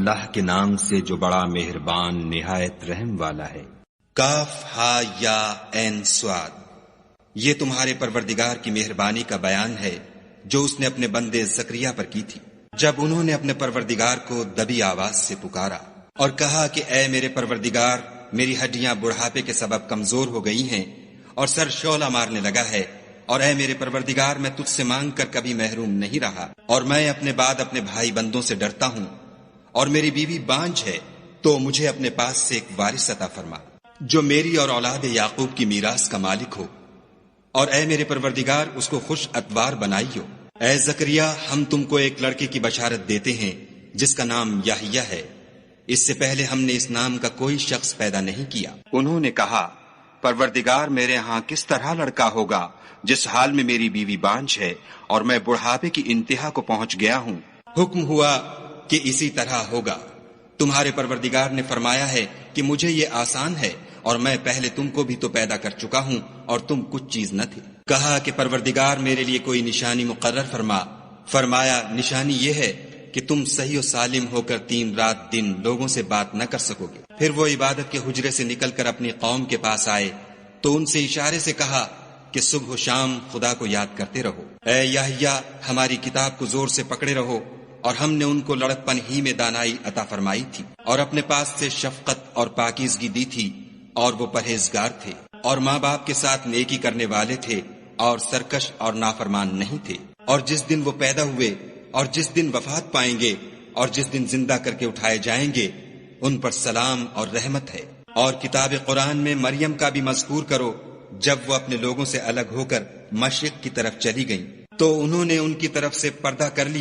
اللہ کے نام سے جو بڑا مہربان نہایت رحم والا ہے۔ کاف ہا یا عین صاد، یہ تمہارے پروردگار کی مہربانی کا بیان ہے جو اس نے اپنے بندے زکریا پر کی تھی، جب انہوں نے اپنے پروردگار کو دبی آواز سے پکارا اور کہا کہ اے میرے پروردگار، میری ہڈیاں بڑھاپے کے سبب کمزور ہو گئی ہیں اور سر شعلہ مارنے لگا ہے، اور اے میرے پروردگار، میں تجھ سے مانگ کر کبھی محروم نہیں رہا، اور میں اپنے بعد اپنے بھائی بندوں سے ڈرتا ہوں، اور میری بیوی بانجھ ہے، تو مجھے اپنے پاس سے ایک وارث عطا فرما جو میری اور اولاد یعقوب کی میراث کا مالک ہو، اور اے میرے پروردگار اس کو خوش اتوار بنائیو۔ اے زکریا، ہم تم کو ایک لڑکے کی بشارت دیتے ہیں جس کا نام یحییٰ ہے، اس سے پہلے ہم نے اس نام کا کوئی شخص پیدا نہیں کیا۔ انہوں نے کہا، پروردگار، میرے ہاں کس طرح لڑکا ہوگا جس حال میں میری بیوی بانجھ ہے اور میں بڑھاپے کی انتہا کو پہنچ گیا ہوں؟ حکم ہوا کہ اسی طرح ہوگا۔ تمہارے پروردگار نے فرمایا ہے کہ مجھے یہ آسان ہے، اور میں پہلے تم کو بھی تو پیدا کر چکا ہوں اور تم کچھ چیز نہ تھے۔ کہا کہ پروردگار میرے لیے کوئی نشانی مقرر فرما۔ فرمایا، نشانی یہ ہے کہ تم صحیح و سالم ہو کر 3 رات دن لوگوں سے بات نہ کر سکو گے۔ پھر وہ عبادت کے حجرے سے نکل کر اپنی قوم کے پاس آئے تو ان سے اشارے سے کہا کہ صبح و شام خدا کو یاد کرتے رہو۔ اے یحییٰ، ہماری کتاب کو زور سے پکڑے رہو، اور ہم نے ان کو لڑکپن ہی میں دانائی عطا فرمائی تھی، اور اپنے پاس سے شفقت اور پاکیزگی دی تھی، اور وہ پرہیزگار تھے، اور ماں باپ کے ساتھ نیکی کرنے والے تھے، اور سرکش اور نافرمان نہیں تھے۔ اور جس دن وہ پیدا ہوئے اور جس دن وفات پائیں گے اور جس دن زندہ کر کے اٹھائے جائیں گے، ان پر سلام اور رحمت ہے۔ اور کتاب قرآن میں مریم کا بھی مذکور کرو، جب وہ اپنے لوگوں سے الگ ہو کر مشرق کی طرف چلی گئیں تو انہوں نے ان کی طرف سے پردہ کر لیا۔